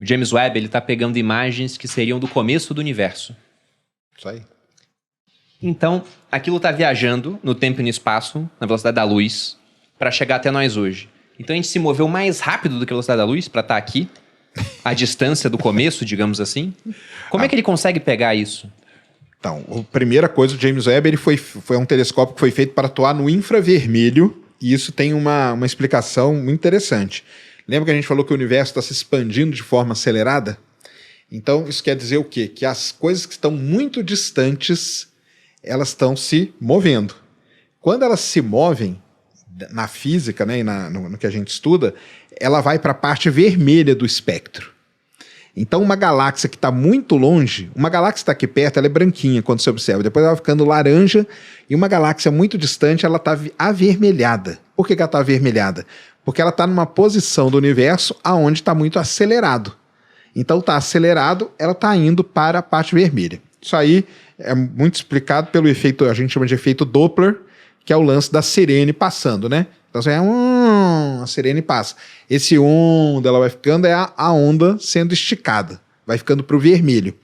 O James Webb, ele tá pegando imagens que seriam do começo do universo. Isso aí. Então, aquilo tá viajando no tempo e no espaço, na velocidade da luz, para chegar até nós hoje. Então a gente se moveu mais rápido do que a velocidade da luz para estar aqui, a distância do começo, digamos assim. Como é que ele consegue pegar isso? Então, a primeira coisa, o James Webb ele foi um telescópio que foi feito para atuar no infravermelho, e isso tem uma explicação muito interessante. Lembra que a gente falou que o universo está se expandindo de forma acelerada? Então, isso quer dizer o quê? Que as coisas que estão muito distantes, elas estão se movendo. Quando elas se movem, na física, né, e no que a gente estuda, ela vai para a parte vermelha do espectro. Então, uma galáxia que está muito longe, uma galáxia que está aqui perto, ela é branquinha quando você observa, depois ela vai ficando laranja, e uma galáxia muito distante, ela está avermelhada. Por que ela está avermelhada? Porque ela está numa posição do universo aonde está muito acelerado. Então, está acelerado, ela está indo para a parte vermelha. Isso aí é muito explicado pelo efeito, a gente chama de efeito Doppler, que é o lance da sirene passando, né? Então você a sirene passa. Esse ela vai ficando, é a onda sendo esticada, vai ficando para o vermelho.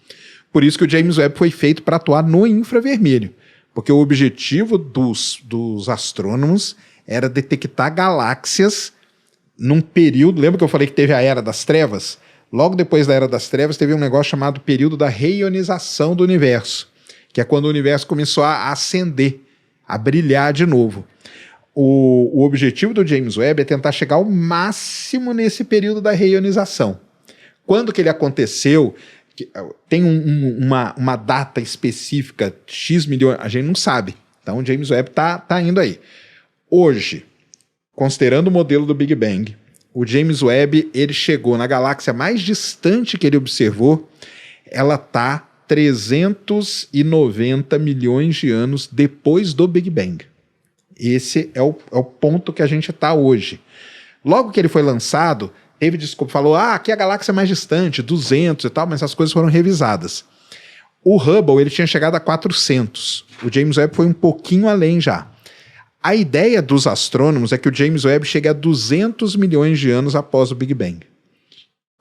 Por isso que o James Webb foi feito para atuar no infravermelho, porque o objetivo dos astrônomos era detectar galáxias num período, lembra que eu falei que teve a Era das Trevas? Logo depois da Era das Trevas teve um negócio chamado período da reionização do universo, que é quando o universo começou a ascender, a brilhar de novo. O objetivo do James Webb é tentar chegar ao máximo nesse período da reionização. Quando que ele aconteceu, tem uma data específica, X milhões, a gente não sabe. Então o James Webb tá indo aí. Hoje, considerando o modelo do Big Bang, o James Webb ele chegou na galáxia mais distante que ele observou, ela está 390 milhões de anos depois do Big Bang. Esse é o ponto que a gente está hoje. Logo que ele foi lançado, teve desculpa, falou, aqui é a galáxia mais distante, 200 e tal, mas essas coisas foram revisadas. O Hubble ele tinha chegado a 400. O James Webb foi um pouquinho além já. A ideia dos astrônomos é que o James Webb chegue a 200 milhões de anos após o Big Bang.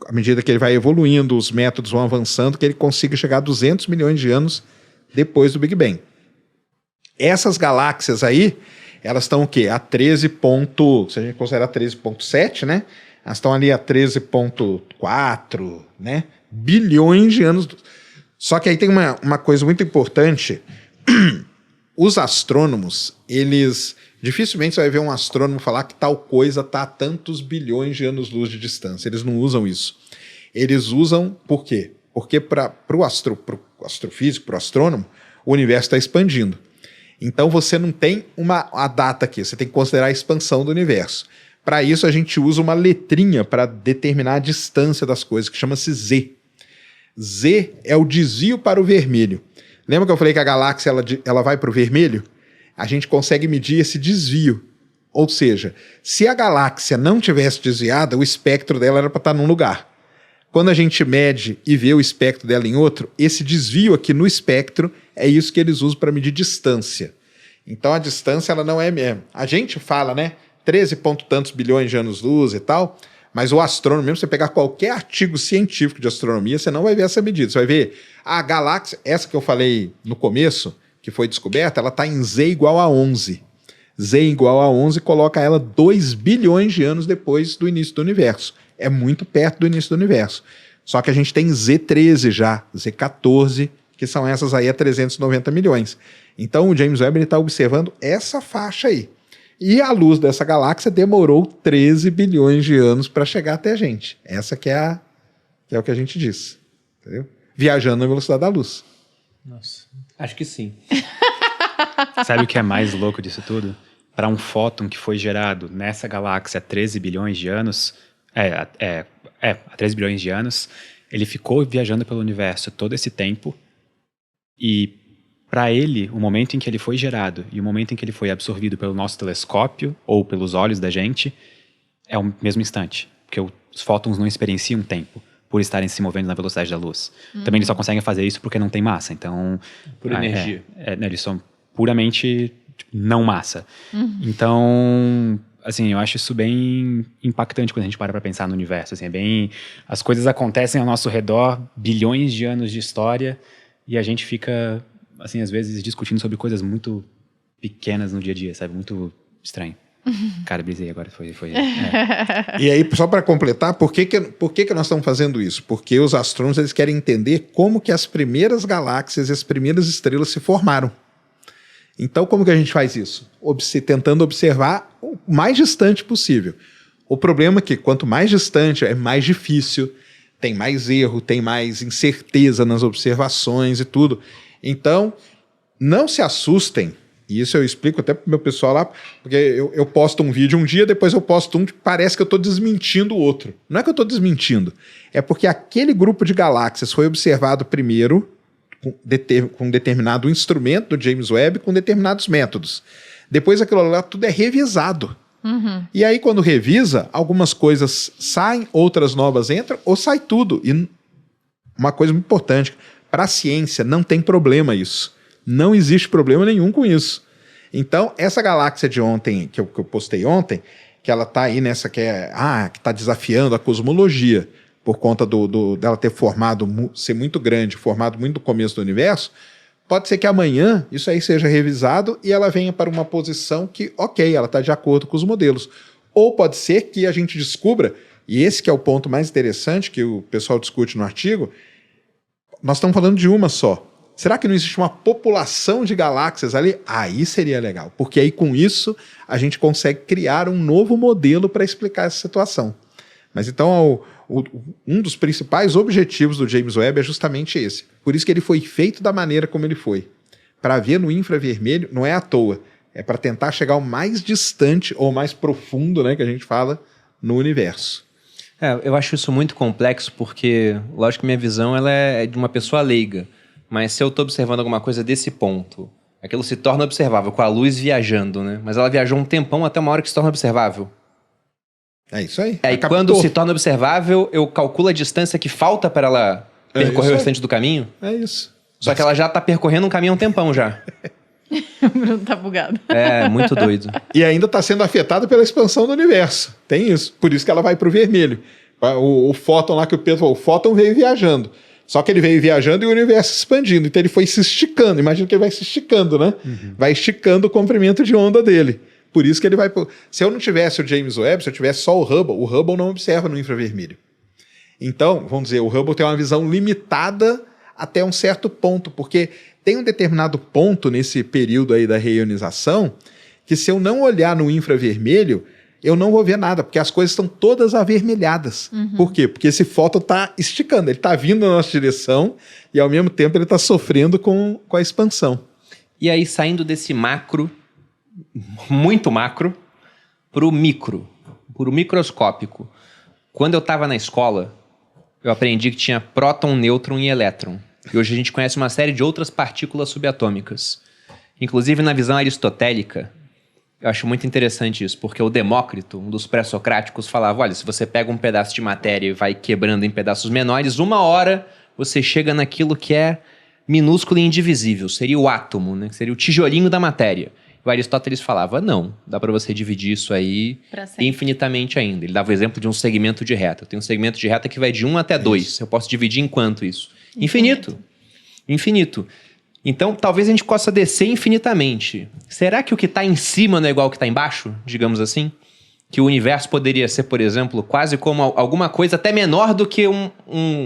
À medida que ele vai evoluindo, os métodos vão avançando, que ele consiga chegar a 200 milhões de anos depois do Big Bang. Essas galáxias aí, elas estão o quê? A 13 se a gente considerar 13,7, né? Elas estão ali a 13,4, né? Bilhões de anos. Só que aí tem uma coisa muito importante. Os astrônomos, dificilmente você vai ver um astrônomo falar que tal coisa está a tantos bilhões de anos-luz de distância. Eles não usam isso. Eles usam por quê? Porque para o astrofísico, para o astrônomo, o universo está expandindo. Então você não tem a data aqui, você tem que considerar a expansão do universo. Para isso a gente usa uma letrinha para determinar a distância das coisas, que chama-se Z. Z é o desvio para o vermelho. Lembra que eu falei que a galáxia ela vai para o vermelho? A gente consegue medir esse desvio. Ou seja, se a galáxia não tivesse desviada, o espectro dela era para estar num lugar. Quando a gente mede e vê o espectro dela em outro, esse desvio aqui no espectro é isso que eles usam para medir distância. Então a distância ela não é mesmo. A gente fala, né? 13 ponto tantos bilhões de anos-luz e tal, mas o astrônomo, mesmo você pegar qualquer artigo científico de astronomia, você não vai ver essa medida. Você vai ver a galáxia, essa que eu falei no começo, que foi descoberta, ela está em Z igual a 11. Z igual a 11 coloca ela 2 bilhões de anos depois do início do universo. É muito perto do início do universo. Só que a gente tem Z13 já, Z14, que são essas aí a 390 milhões. Então o James Webb está observando essa faixa aí. E a luz dessa galáxia demorou 13 bilhões de anos para chegar até a gente. Essa que é o que a gente diz. Entendeu? Viajando na velocidade da luz. Nossa, acho que sim. Sabe o que é mais louco disso tudo? Para um fóton que foi gerado nessa galáxia há 13 bilhões de anos, há 13 bilhões de anos, ele ficou viajando pelo universo todo esse tempo e para ele, o momento em que ele foi gerado e o momento em que ele foi absorvido pelo nosso telescópio ou pelos olhos da gente é o mesmo instante, porque os fótons não experienciam tempo por estarem se movendo na velocidade da luz. Também eles só conseguem fazer isso porque não tem massa, então... Por energia. Eles são puramente não massa. Então, assim, eu acho isso bem impactante quando a gente para pra pensar no universo, assim, as coisas acontecem ao nosso redor, bilhões de anos de história, e a gente fica, assim, às vezes discutindo sobre coisas muito pequenas no dia a dia, sabe? Muito estranho. Cara, brisei agora, E aí, só para completar, por que nós estamos fazendo isso? Porque os astrônomos eles querem entender como que as primeiras galáxias e as primeiras estrelas se formaram. Então, como que a gente faz isso? Tentando observar o mais distante possível. O problema é que quanto mais distante, é mais difícil, tem mais erro, tem mais incerteza nas observações e tudo. Então, não se assustem. E isso eu explico até pro meu pessoal lá, porque eu posto um vídeo um dia, depois eu posto um que parece que eu estou desmentindo o outro. Não é que eu estou desmentindo, é porque aquele grupo de galáxias foi observado primeiro com determinado instrumento do James Webb, com determinados métodos. Depois aquilo lá tudo é revisado. E aí quando revisa, algumas coisas saem, outras novas entram, ou sai tudo. E uma coisa muito importante, para a ciência não tem problema isso. Não existe problema nenhum com isso. Então, essa galáxia de ontem, que eu postei ontem, que ela está aí nessa que está desafiando a cosmologia, por conta dela ter ser muito grande, formado muito no começo do universo, pode ser que amanhã isso aí seja revisado e ela venha para uma posição que, ok, ela está de acordo com os modelos. Ou pode ser que a gente descubra, e esse que é o ponto mais interessante que o pessoal discute no artigo, nós estamos falando de uma só. Será que não existe uma população de galáxias ali? Aí seria legal, porque aí com isso a gente consegue criar um novo modelo para explicar essa situação. Mas então um dos principais objetivos do James Webb é justamente esse. Por isso que ele foi feito da maneira como ele foi. Para ver no infravermelho, não é à toa, é para tentar chegar o mais distante ou mais profundo, né, que a gente fala, no universo. Eu acho isso muito complexo porque, lógico que minha visão ela é de uma pessoa leiga. Mas se eu estou observando alguma coisa desse ponto, aquilo se torna observável, com a luz viajando, né? Mas ela viajou um tempão até uma hora que se torna observável. É isso aí. Aí quando se torna observável, eu calculo a distância que falta para ela percorrer o restante do caminho. É isso. Só que ela já está percorrendo um caminho há um tempão já. O Bruno tá bugado. É, muito doido. E ainda está sendo afetada pela expansão do universo. Tem isso. Por isso que ela vai para o vermelho. O fóton lá que o Pedro falou, o fóton veio viajando. Só que ele veio viajando e o universo expandindo. Então ele foi se esticando. Imagina que ele vai se esticando, né? Vai esticando o comprimento de onda dele. Por isso que ele vai... Se eu não tivesse o James Webb, se eu tivesse só o Hubble não observa no infravermelho. Então, vamos dizer, o Hubble tem uma visão limitada até um certo ponto, porque tem um determinado ponto nesse período aí da reionização que se eu não olhar no infravermelho, eu não vou ver nada, porque as coisas estão todas avermelhadas. Por quê? Porque esse fóton está esticando, ele está vindo na nossa direção e ao mesmo tempo ele está sofrendo com a expansão. E aí, saindo desse macro, muito macro, para o microscópico. Quando eu estava na escola, eu aprendi que tinha próton, nêutron e elétron. E hoje a gente conhece uma série de outras partículas subatômicas. Inclusive, na visão aristotélica, eu acho muito interessante isso, porque o Demócrito, um dos pré-socráticos, falava, olha, se você pega um pedaço de matéria e vai quebrando em pedaços menores, uma hora você chega naquilo que é minúsculo e indivisível, seria o átomo, né? Seria o tijolinho da matéria. O Aristóteles falava, não, dá para você dividir isso aí infinitamente ainda. Ele dava o exemplo de um segmento de reta. Eu tenho um segmento de reta que vai de 1 até 2. Eu posso dividir em quanto isso? Infinito. Então, talvez a gente possa descer infinitamente. Será que o que está em cima não é igual ao que está embaixo, digamos assim? Que o universo poderia ser, por exemplo, quase como alguma coisa até menor do que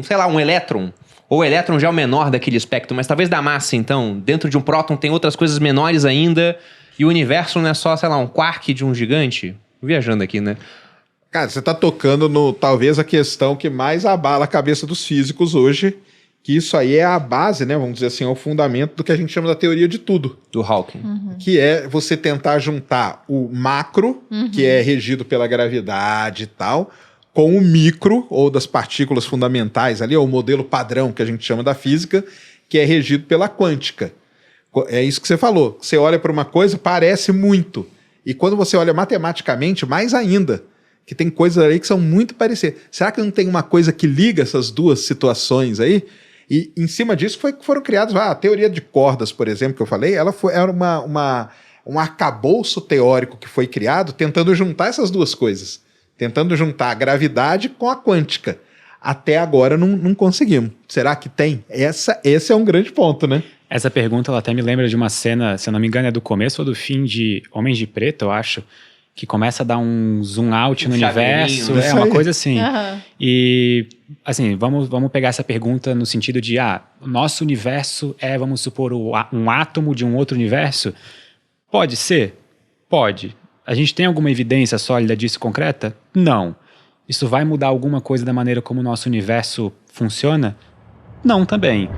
sei lá, um elétron. Ou o elétron já é o menor daquele espectro, mas talvez da massa, então. Dentro de um próton tem outras coisas menores ainda. E o universo não é só, sei lá, um quark de um gigante? Viajando aqui, né? Cara, você está tocando talvez a questão que mais abala a cabeça dos físicos hoje, que isso aí é a base, né, vamos dizer assim, é o fundamento do que a gente chama da teoria de tudo. Do Hawking. Que é você tentar juntar o macro, que é regido pela gravidade e tal, com o micro, ou das partículas fundamentais ali, ou o modelo padrão que a gente chama da física, que é regido pela quântica. É isso que você falou. Você olha para uma coisa, parece muito. E quando você olha matematicamente, mais ainda, que tem coisas aí que são muito parecidas. Será que não tem uma coisa que liga essas duas situações aí? E em cima disso foram criados a teoria de cordas, por exemplo, que eu falei, era uma um arcabouço teórico que foi criado tentando juntar essas duas coisas. Tentando juntar a gravidade com a quântica. Até agora não conseguimos. Será que tem? Esse é um grande ponto, né? Essa pergunta ela até me lembra de uma cena, se eu não me engano, é do começo ou do fim de Homens de Preto, eu acho, que começa a dar um zoom out no universo, né? uma coisa assim. Aham. E, assim, vamos pegar essa pergunta no sentido de, o nosso universo é, vamos supor, um átomo de um outro universo? Pode ser? Pode. A gente tem alguma evidência sólida disso concreta? Não. Isso vai mudar alguma coisa da maneira como o nosso universo funciona? Não também.